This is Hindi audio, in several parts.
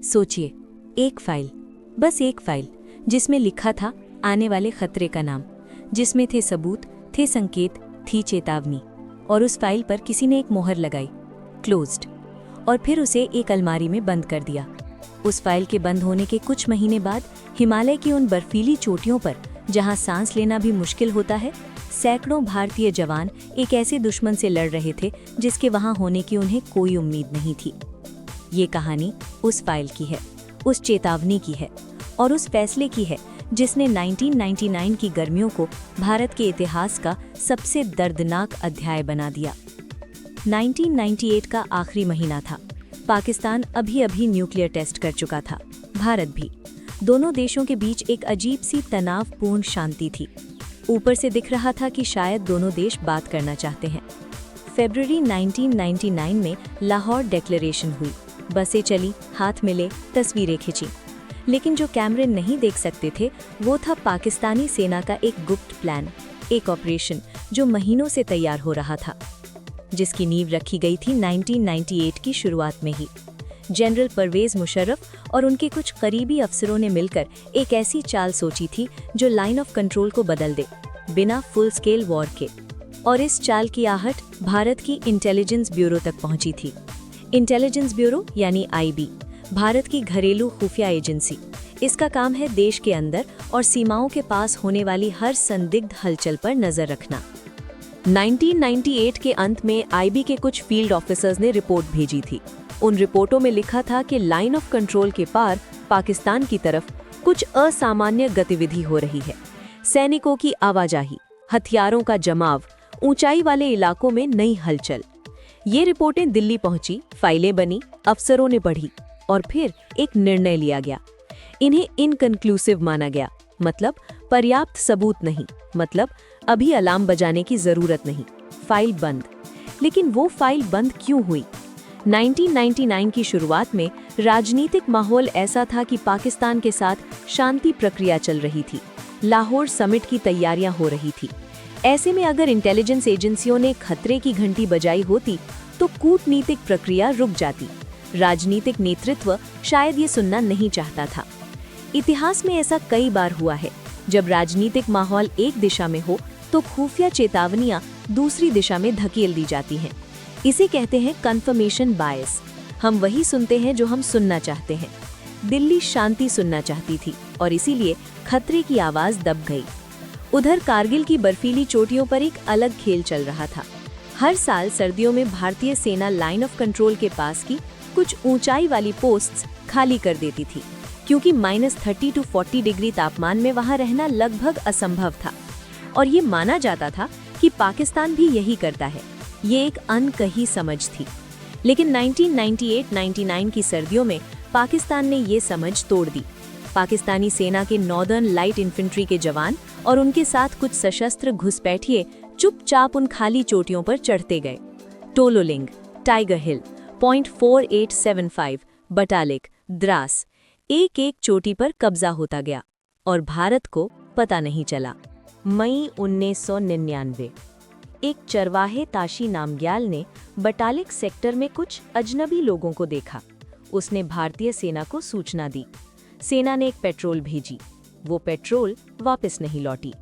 सोचिए, एक फाइल, बस एक फाइल, जिसमें लिखा था आने वाले खतरे का नाम, जिसमें थे सबूत, थे संकेत, थी चेतावनी, और उस फाइल पर किसी ने एक मोहर लगाई, क्लोज्ड, और फिर उसे एक अलमारी में बंद कर दिया। उस फाइल के बंद होने के कुछ महीने बाद हिमालय की उन बर्फीली चोटियों पर, जहां सांस लेना भी मुश्किल होता है, सैकड़ों भारतीय जवान एक ऐसे दुश्मन से लड़ रहे थे जिसके वहां होने की उन्हें कोई उम्मीद नहीं थी। ये कहानी उस फाइल की है, उस चेतावनी की है, और उस फैसले की है जिसने 1999 की गर्मियों को भारत के इतिहास का सबसे दर्दनाक अध्याय बना दिया। 1998 का आखिरी महीना था। पाकिस्तान अभी न्यूक्लियर टेस्ट कर चुका था, भारत भी। दोनों देशों के बीच एक अजीब सी तनावपूर्ण शांति थी। ऊपर से दिख रहा था कि शायद दोनों देश बात करना चाहते हैं। फरवरी 1999 में लाहौर डिक्लेरेशन हुई, बसें चली, हाथ मिले, तस्वीरें खिंची। लेकिन जो कैमरे नहीं देख सकते थे वो था पाकिस्तानी सेना का एक गुप्त प्लान, एक ऑपरेशन जो महीनों से तैयार हो रहा था, जिसकी नींव रखी गई थी 1998 की शुरुआत में ही। जनरल परवेज मुशर्रफ और उनके कुछ करीबी अफसरों ने मिलकर एक ऐसी चाल सोची थी जो लाइन ऑफ कंट्रोल को बदल दे, बिना फुल स्केल वॉर के। और इस चाल की आहट भारत की इंटेलिजेंस ब्यूरो तक पहुंची थी। इंटेलिजेंस ब्यूरो यानी आईबी, भारत की घरेलू खुफिया एजेंसी। इसका काम है देश के अंदर और सीमाओं के पास होने वाली हर संदिग्ध हलचल पर नजर रखना। 1998 के अंत में आईबी के कुछ फील्ड ऑफिसर्स ने रिपोर्ट भेजी थी। उन रिपोर्टों में लिखा था कि लाइन ऑफ कंट्रोल के पार पाकिस्तान की तरफ कुछ असामान्य गतिविधि हो रही है। सैनिकों की आवाजाही, हथियारों का जमाव, ऊंचाई वाले इलाकों में नई हलचल। ये रिपोर्टें दिल्ली पहुंची, फाइलें बनी, अफसरों ने पढ़ी और फिर एक निर्णय लिया गया। इन्हें इनकन्क्लूसिव माना गया, मतलब पर्याप्त सबूत नहीं, मतलब अभी अलार्म बजाने की जरूरत नहीं, फाइल बंद। लेकिन वो फाइल बंद क्यों हुई? 1999 की शुरुआत में राजनीतिक माहौल ऐसा था कि पाकिस्तान के साथ शांति प्रक्रिया चल रही थी, लाहौर समिट की तैयारियां हो रही थी। ऐसे में अगर इंटेलिजेंस एजेंसियों ने खतरे की घंटी बजाई होती तो कूटनीतिक प्रक्रिया रुक जाती। राजनीतिक नेतृत्व शायद ये सुनना नहीं चाहता था। इतिहास में ऐसा कई बार हुआ है, जब राजनीतिक माहौल एक दिशा में हो तो खुफिया चेतावनियां दूसरी दिशा में धकेल दी जाती हैं। इसे कहते हैं कन्फर्मेशन बायस। हम वही सुनते हैं जो हम सुनना चाहते हैं। दिल्ली शांति सुनना चाहती थी और इसीलिए खतरे की आवाज दब गई। उधर कारगिल की बर्फीली चोटियों पर एक अलग खेल चल रहा था। हर साल सर्दियों में भारतीय सेना लाइन ऑफ कंट्रोल के पास की कुछ ऊंचाई वाली पोस्ट्स खाली कर देती थी, क्योंकि -30 to 40 डिग्री तापमान में वहां रहना लगभग असंभव था। और ये माना जाता था कि पाकिस्तान भी यही करता है। ये एक अनकही समझ थी। लेकिन 1998-99 की सर्दियों में पाकिस्तान ने ये समझ तोड़ दी। पाकिस्तानी सेना के नॉर्दर्न लाइट इन्फेंट्री के जवान और उनके साथ कुछ सशस्त्र घुसपैठिए चुपचाप उन खाली चोटियों पर चढ़ते गए। टोलोलिंग, टाइगर हिल, पॉइंट 4875, बटालिक, द्रास, एक एक चोटी पर कब्जा होता गया और भारत को पता नहीं चला। मई 1999, एक चरवाहे ताशी नामग्याल ने बटालिक सेक्टर में कुछ अजनबी लोगों को देखा। उसने भारतीय सेना को सूचना दी। सेना ने एक पेट्रोल भेजी। वो पेट्रोल वापस नहीं लौटी।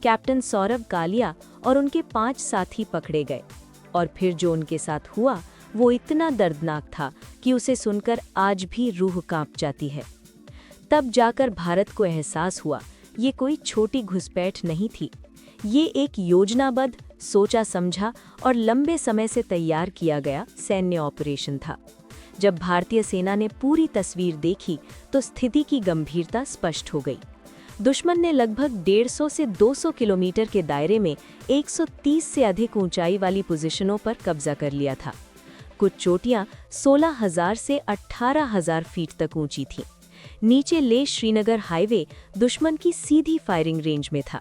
कैप्टन सौरभ कालिया और उनके 5 साथी पकड़े गए और फिर जो उनके साथ हुआ वो इतना दर्दनाक था कि उसे सुनकर आज भी रूह कांप जाती है। तब जाकर भारत को एहसास हुआ ये कोई छोटी घुसपैठ नहीं थी। ये एक योजनाबद्ध, सोचा समझा और लंबे समय से तैयार किया गया सैन्य ऑपरेशन था। जब भारतीय सेना ने पूरी तस्वीर देखी तो स्थिति की गंभीरता स्पष्ट हो गई। दुश्मन ने लगभग 150 से 200 किलोमीटर के दायरे में 130 से अधिक ऊंचाई वाली पोजीशनों पर कब्जा कर लिया था। कुछ चोटियां 16,000 से 18,000 फीट तक ऊंची थीं। नीचे लेह श्रीनगर हाईवे दुश्मन की सीधी फायरिंग रेंज में था।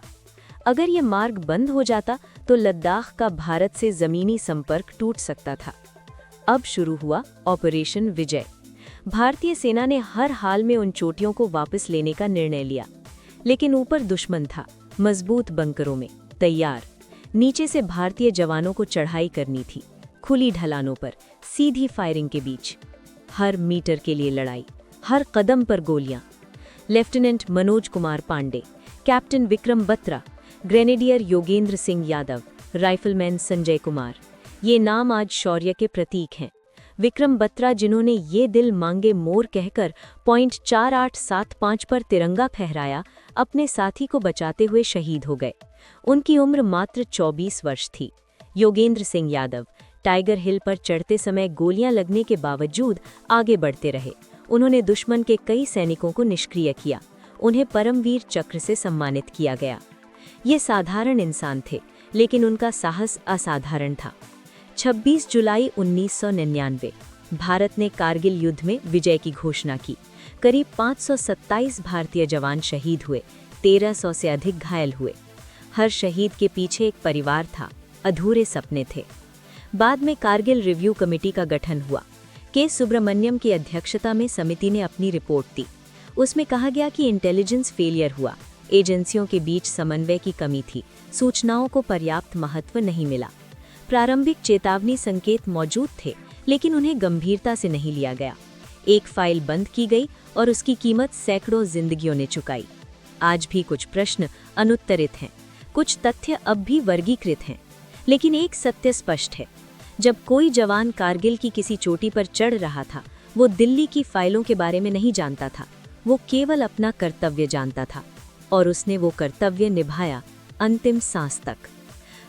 अगर ये मार्ग बंद हो जाता तो लद्दाख का भारत से जमीनी संपर्क टूट सकता था। अब शुरू हुआ ऑपरेशन विजय। भारतीय सेना ने हर हाल में उन चोटियों को वापस लेने का निर्णय लिया, लेकिन ऊपर दुश्मन था, मजबूत बंकरों में तैयार। नीचे से भारतीय जवानों को चढ़ाई करनी थी, खुली ढलानों पर, सीधी फायरिंग के बीच। हर मीटर के लिए लड़ाई, हर कदम पर गोलियां। Lieutenant Manoj Kumar Pandey, captain Vikram Batra, grenadier Yogendra Singh Yadav, rifleman Sanjay Kumar, ये नाम आज शौर्य के प्रतीक हैं। विक्रम बत्रा, जिन्होंने ये दिल मांगे मोर कहकर .4875 पर तिरंगा फहराया, अपने साथी को बचाते हुए शहीद हो गए। उनकी उम्र मात्र 24 वर्ष थी। योगेंद्र सिंह यादव, टाइगर हिल पर चढ़ते समय गोलियां लगने के बावजूद आगे बढ़ते रहे। उन्होंने दुश्मन के कई सैनिकों को निष्क्रिय किया। उन्हें परमवीर चक्र से सम्मानित किया गया। ये साधारण इंसान थे, लेकिन उनका साहस असाधारण था। 26 जुलाई 1999 भारत ने कारगिल युद्ध में विजय की घोषणा की। करीब 527 भारतीय जवान शहीद हुए, 1300 से अधिक घायल हुए। हर शहीद के पीछे एक परिवार था, अधूरे सपने थे। बाद में कारगिल रिव्यू कमेटी का गठन हुआ। के सुब्रमण्यम की अध्यक्षता में समिति ने अपनी रिपोर्ट दी। उसमें कहा गया कि इंटेलिजेंस फेलियर हुआ, एजेंसियों के बीच समन्वय की कमी थी, सूचनाओं को पर्याप्त महत्व नहीं मिला। प्रारंभिक चेतावनी संकेत मौजूद थे, लेकिन उन्हें गंभीरता से नहीं लिया गया। एक फाइल बंद की गई और उसकी कीमत सैकड़ों जिंदगियों ने चुकाई। आज भी कुछ प्रश्न अनुत्तरित हैं, कुछ तथ्य अब भी वर्गीकृत हैं, लेकिन एक सत्य स्पष्ट है। जब कोई जवान कारगिल की किसी चोटी पर चढ़ रहा था, वो दिल्ली की फाइलों के बारे में नहीं जानता था। वो केवल अपना कर्तव्य जानता था, और उसने वो कर्तव्य निभाया अंतिम सांस तक।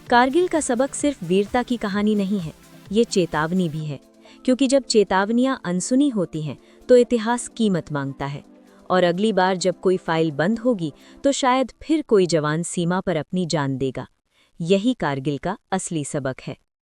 कारगिल का सबक सिर्फ वीरता की कहानी नहीं है, ये चेतावनी भी है, क्योंकि जब चेतावनियां अनसुनी होती हैं तो इतिहास कीमत मांगता है। और अगली बार जब कोई फाइल बंद होगी तो शायद फिर कोई जवान सीमा पर अपनी जान देगा। यही कारगिल का असली सबक है।